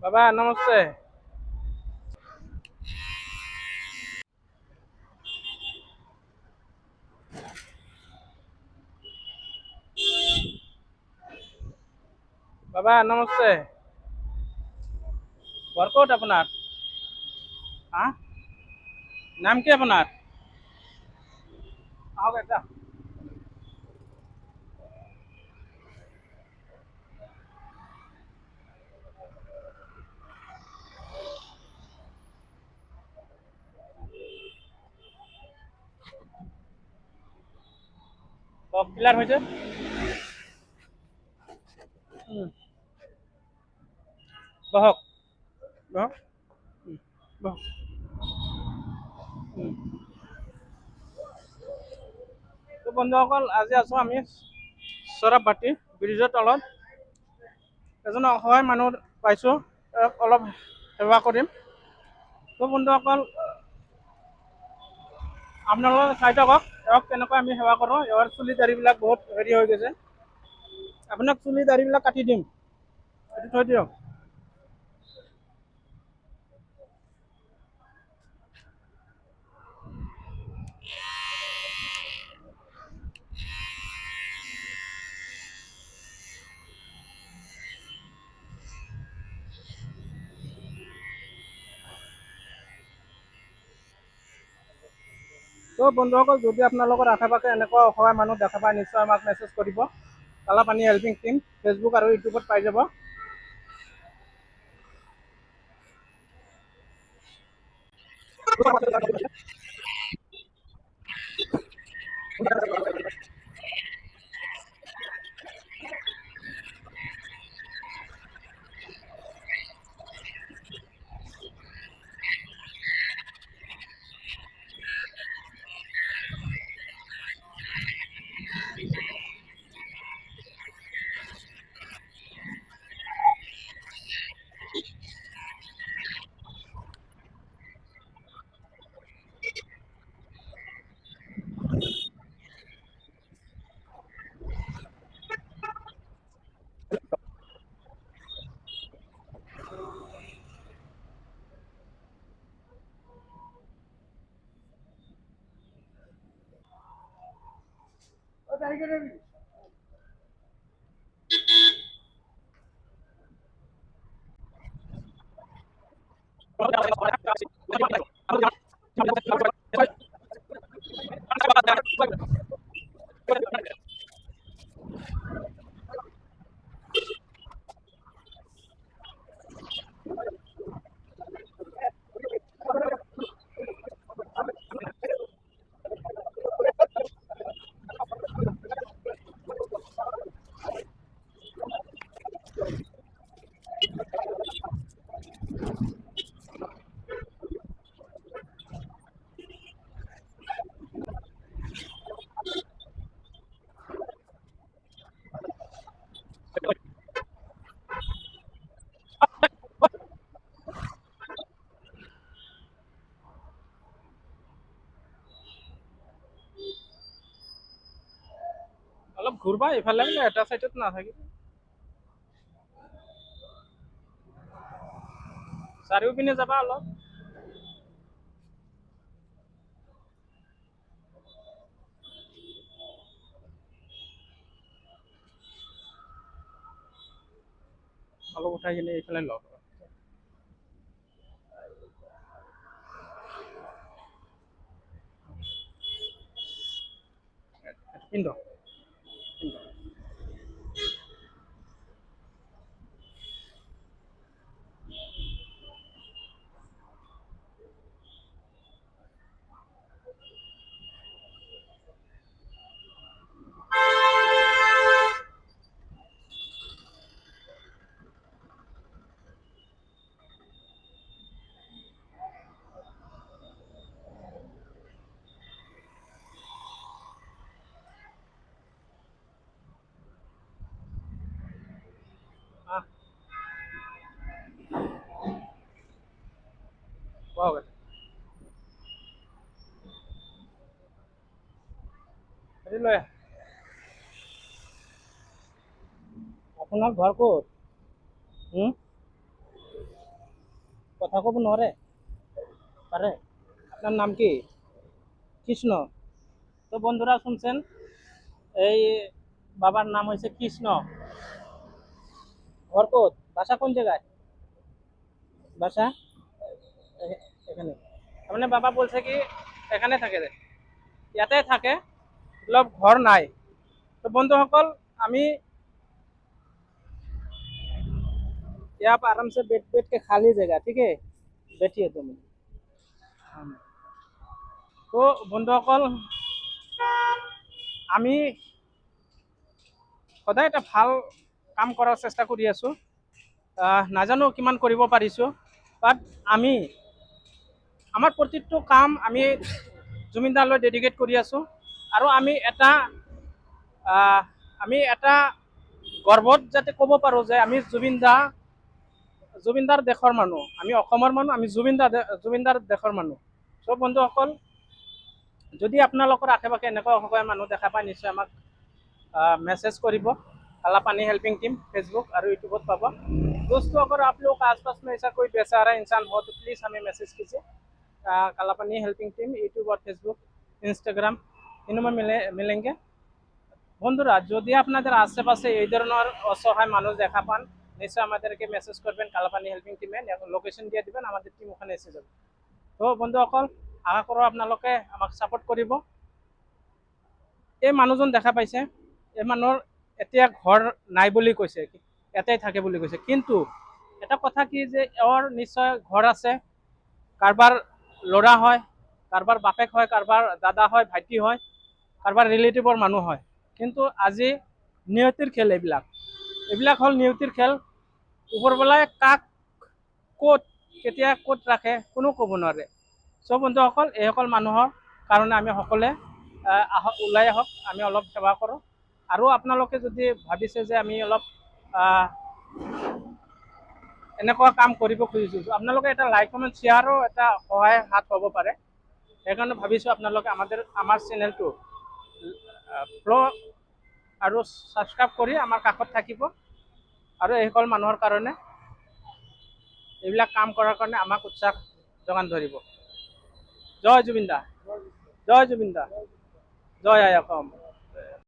বাবা নমস্তে। বাবা নমস্তে। ঘৰ ক'ত আপোনাৰ? হা? নাম কি আপোনাৰ? আহক এটা। ক্লিয়াৰ হৈছে? বহক বহক। বহক। তো বন্ধুসকল, আজি আছোঁ আমি চৰাববাটি ব্ৰিজৰ তলত। এজন অসহায় মানুহ পাইছোঁ, তেওঁক অলপ সেৱা কৰিম। তো বন্ধুসকল, আপোনালোকে চাই থাকক তেওঁক কেনেকৈ আমি সেৱা কৰোঁ। ইয়াৰ চুলি দাড়িবিলাক বহুত হেৰি হৈ গৈছে। আপোনাক চুলি দাড়িবিলাক কাটি দিম, এইটো থৈ দিয়ক। তো বন্ধুসকল, যদি আপোনালোকৰ আশে পাশে এনেকুৱা অসহায় মানুহ দেখা পায়, নিশ্চয় আমাক মেছেজ কৰিব। কালাপানী হেল্পিং টিম ফেচবুক আৰু ইউটিউবত পাই যাব। অলপ ঘূৰবা ইফালে, এটা চাইডত নাথাকিব। চাৰিওপিনে যাবা অলপ। অলপ উঠাই কিনে এইফালে লওক। পিন্ধক। বহক। হেৰি লৈ আহ। আপোনাৰ ঘৰ ক'ত? কথা ক'ব নোৱাৰে? পাৰে? আপনার নাম কি? কৃষ্ণ। তো বন্ধুরা শুনছেন, এই বাবার নাম হয়েছে কৃষ্ণ। ঘর কোত? বাসা কোন জায়গায়? বাসা এখানে। মানে বাবা বলছে কি এখানে থাকে, ইয়াতে থাকে, অলপ ঘর নাই। তো বন্ধুসকল, আমি यहाँ पर आराम से बैठ बैठ के खाली जगह, ठीक है, बैठिए तुम। তো বন্ধুসকল, আমি সদায় এটা ভাল কাম কৰাৰ চেষ্টা কৰি আছোঁ। নাজানো কিমান কৰিব পাৰিছোঁ, বাট আমি আমাৰ প্ৰতিটো কাম আমি জুবিনদালৈ ডেডিকেট কৰি আছোঁ। আৰু আমি এটা গৰ্বত যাতে ক'ব পাৰোঁ যে আমি জুবিনদাৰ দেশৰ মানুহ, আমি অসমৰ মানুহ, আমি জুবিনদাৰ দেশৰ মানুহ। চ' বন্ধুসকল, যদি আপোনালোকৰ আশে পাশে এনেকুৱা অসহায় মানুহ দেখা পায়, নিশ্চয় আমাক मैसेज करिब। काला पानी हेल्पिंग टीम फेसबुक और यूट्यूब पाबा। दोस्तों, अगर आप लोग आसपास में ऐसा कोई बेसहारा इंसान हो तो प्लीज़ हमें मैसेज कीजिए। काला पानी हेल्पिंग टीम यूट्यूब और फेसबुक, इंस्टाग्राम इनमें मिलेंगे। বন্ধুরা, যদি আপনাদের আশেপাশে এই ধরনের অসহায় মানুষ দেখা পান, নিশ্চয় আমাদেরকে মেসেজ করবেন কালাপানি হেল্পিং টিমে, লোকেশন দিয়ে দিবেন, আমাদের টিম ওখানে এসে যাবে। তো বন্ধুসকল, আশা কৰোঁ আপোনালোকে আমাক সাপোৰ্ট কৰিব। এই মানুহজন দেখা পাইছে, এই মানুহৰ এতিয়া ঘৰ নাই বুলি কৈছে, ইয়াতেই থাকে বুলি কৈছে। কিন্তু এটা কথা কি যে এওঁৰ নিশ্চয় ঘৰ আছে, কাৰোবাৰ ল'ৰা হয়, কাৰোবাৰ বাপেক হয়, কাৰোবাৰ দাদা হয়, ভাইটি হয়, কাৰোবাৰ ৰিলেটিভৰ মানুহ হয়। কিন্তু আজি নিয়তিৰ খেল এইবিলাক হ'ল নিয়তিৰ খেল। ওপৰৱালাই কাক ক'ত কেতিয়া ক'ত ৰাখে কোনো ক'ব নোৱাৰে। চ' বন্ধুসকল, এইসকল মানুহৰ কাৰণে আমি সকলোৱে ওলাই আহক, আমি অলপ সেৱা কৰোঁ। আৰু আপোনালোকে যদি ভাবিছে যে আমি অলপ এনেকুৱা কাম কৰিব খুজিছোঁ, আপোনালোকে এটা লাইক কমেণ্ট শ্বেয়াৰো এটা সহায় হাত হ'ব পাৰে। সেইকাৰণে ভাবিছোঁ আপোনালোকে আমাৰ চেনেলটো ফ'ল' আৰু ছাবস্ক্ৰাইব কৰি আমাৰ কাষত থাকিব। আৰু এইসকল মানুহৰ কাৰণে এইবিলাক কাম কৰাৰ কাৰণে আমাক উৎসাহ যোগান ধৰিব। জয় জুবিন দা, জয় জুবিন দা, জয় আই অসম।